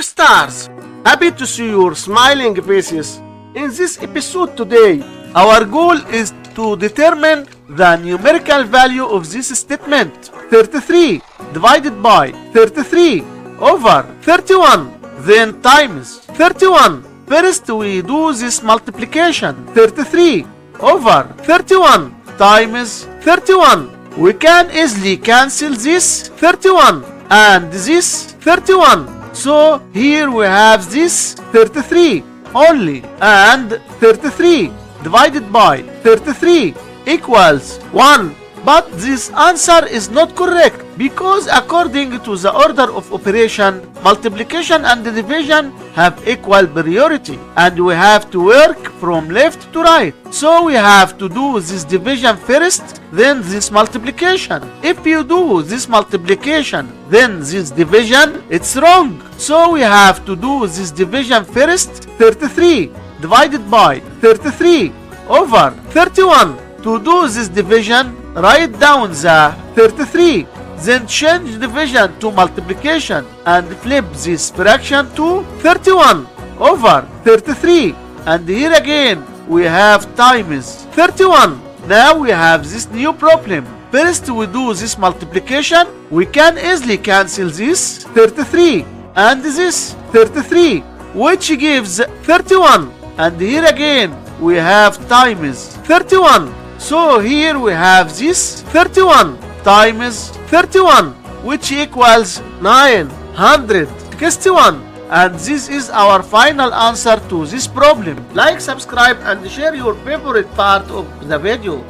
rock stars! Happy to see your smiling faces. In this episode today, our goal is to determine the numerical value of this statement. 33 divided by 33 over 31, then times 31. First we do this multiplication. 33 over 31 times 31. We can easily cancel this 31 and this 31. So here we have this 33 only, and 33 divided by 33 equals 1. But this answer is not correct because according to the order of operation, multiplication and division have equal priority, and we have to work from left to right. So we have to do this division first, then this multiplication. If you do this multiplication, then this division, it's wrong. So we have to do this division first. 33 divided by 33 over 31. To do this division, write down the 33, then change division to multiplication and flip this fraction to 31 over 33. And here again we have times 31. Now we have this new problem. First we do this multiplication. We can easily cancel this 33 and this 33, which gives 31. And here again we have times 31. So here we have this 31 times 31, which equals 961. And this is our final answer to this problem. Like, subscribe and share your favorite part of the video.